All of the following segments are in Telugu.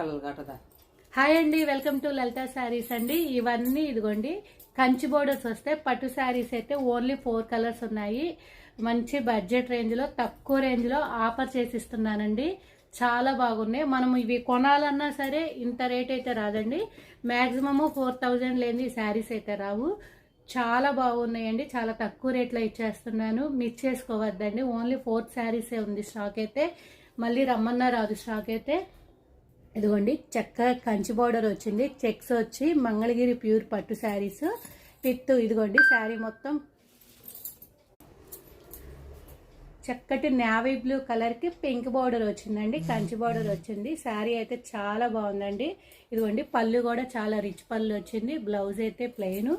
హాయ్ అండి, వెల్కమ్ టు లలిత శారీస్ అండి. ఇవన్నీ ఇదిగోండి కంచి బోర్డర్స్ వస్తాయి. పట్టు శారీస్ అయితే ఓన్లీ 4 కలర్స్ ఉన్నాయి. మంచి బడ్జెట్ రేంజ్లో, తక్కువ రేంజ్లో ఆఫర్ చేసిస్తున్నానండి. చాలా బాగున్నాయి. మనం ఇవి కొనాలన్నా సరే ఇంత రేట్ అయితే రాదండి. మ్యాక్సిమము 4000 లేని శారీస్ అయితే రావు. చాలా బాగున్నాయండి. చాలా తక్కువ రేట్లో ఇచ్చేస్తున్నాను. మిస్ చేసుకోవద్దండి. ఓన్లీ 4 శారీసే ఉంది స్టాక్ అయితే. మళ్ళీ రమ్మన్నా రాదు స్టాక్ అయితే. ఇదిగోండి చక్కగా కంచి బార్డర్ వచ్చింది. చెక్స్ వచ్చి మంగళగిరి ప్యూర్ పట్టు శారీస్ విత్ ఇదిగోండి శారీ మొత్తం చక్కటి నేవీ బ్లూ కలర్కి పింక్ బార్డర్ వచ్చిందండి. కంచి బార్డర్ వచ్చింది. శారీ అయితే చాలా బాగుందండి. ఇదిగోండి పళ్ళు కూడా చాలా రిచ్ పళ్ళు వచ్చింది. బ్లౌజ్ అయితే ప్లెయిన్,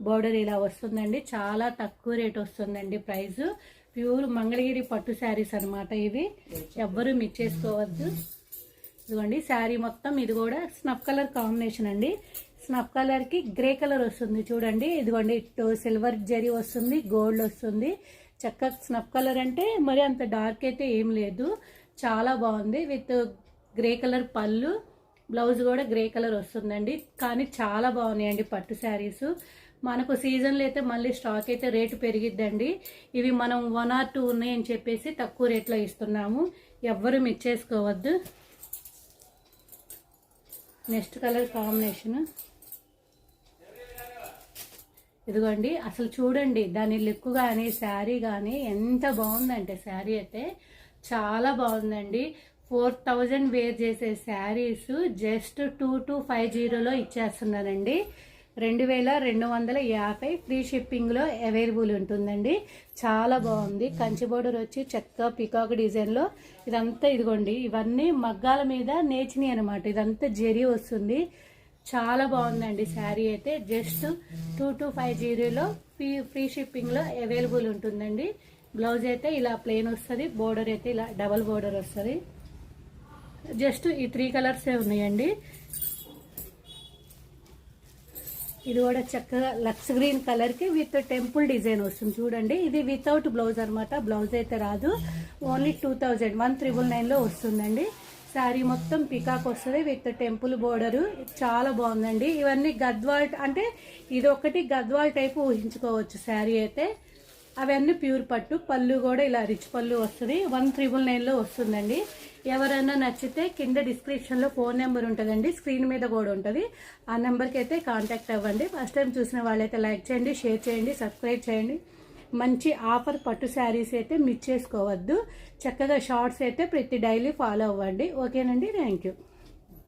బార్డర్ ఇలా వస్తుందండి. చాలా తక్కువ రేట్ వస్తుందండి. ప్రైస్ ప్యూర్ మంగళగిరి పట్టు శారీస్ అనమాట. ఇవి ఎవ్వరూ మిస్ చేసుకోవద్దు. ఇదిగోండి శారీ మొత్తం ఇది కూడా స్నఫ్ కలర్ కాంబినేషన్ అండి. స్నఫ్ కలర్ కి గ్రే కలర్ వస్తుంది చూడండి. ఇదిగోండి సిల్వర్ జరీ వస్తుంది, గోల్డ్ వస్తుంది. చక్కగా స్నఫ్ కలర్ అంటే మరి అంత డార్క్ అయితే ఏం లేదు. చాలా బాగుంది. విత్ గ్రే కలర్ పళ్ళు, బ్లౌజ్ కూడా గ్రే కలర్ వస్తుందండి. కానీ చాలా బాగున్నాయండి పట్టు శారీస్. మనకు సీజన్లో అయితే మళ్ళీ స్టాక్ అయితే రేటు పెరిగిద్దండి. ఇవి మనం 1 or 2 ఉన్నాయని చెప్పేసి తక్కువ రేట్లో ఇస్తున్నాము. ఎవ్వరు మిస్ చేసుకోవద్దు. నెక్స్ట్ కలర్ కాంబినేషన్ ఇదిగోండి. అసలు చూడండి దాని లుక్ కానీ శారీ కానీ ఎంత బాగుందంటే శారీ అయితే చాలా బాగుందండి. 4000 వేర్ చేసే శారీస్ జస్ట్ 2250లో ఇచ్చేస్తున్నానండి. 2250 ఫ్రీ షిప్పింగ్లో అవైలబుల్ ఉంటుందండి. చాలా బాగుంది. కంచి బోర్డర్ వచ్చి చెక్క పికాక్ డిజైన్లో ఇదంతా ఇదిగోండి. ఇవన్నీ మగ్గాల మీద నేచిని అనమాట. ఇదంతా జెరీ వస్తుంది. చాలా బాగుందండి శారీ అయితే. జస్ట్ 2250లో ఫ్రీ షిప్పింగ్లో అవైలబుల్ ఉంటుందండి. బ్లౌజ్ అయితే ఇలా ప్లెయిన్ వస్తుంది. బోర్డర్ అయితే ఇలా డబల్ బోర్డర్ వస్తుంది. జస్ట్ ఈ 3 కలర్సే ఉన్నాయండి. ఇది కూడా చక్కగా లక్స్ గ్రీన్ కలర్ కి విత్ టెంపుల్ డిజైన్ వస్తుంది చూడండి. ఇది వితౌట్ బ్లౌజ్ అనమాట. బ్లౌజ్ అయితే రాదు. ఓన్లీ 1999లో వస్తుందండి. శారీ మొత్తం పికాక్ వస్తుంది విత్ టెంపుల్ బోర్డరు. చాలా బాగుందండి. ఇవన్నీ గద్వాల్ అంటే ఇది ఒకటి గద్వాల్ టైపు ఊహించుకోవచ్చు శారీ అయితే. అవన్నీ ప్యూర్ పట్టు. పళ్ళు కూడా ఇలా రిచ్ పళ్ళు వస్తుంది. 1999లో వస్తుందండి. ఎవరైనా నచ్చితే కింద డిస్క్రిప్షన్లో ఫోన్ నెంబర్ ఉంటుందండి. స్క్రీన్ మీద కూడా ఉంటుంది. ఆ నెంబర్కి అయితే కాంటాక్ట్ అవ్వండి. ఫస్ట్ టైం చూసిన వాళ్ళైతే లైక్ చేయండి, షేర్ చేయండి, సబ్స్క్రైబ్ చేయండి. మంచి ఆఫర్ పట్టు శారీస్ అయితే మిస్ చేసుకోవద్దు. చక్కగా షార్ట్స్ అయితే ప్రతి డైలీ ఫాలో అవ్వండి. ఓకేనండి. Thank you.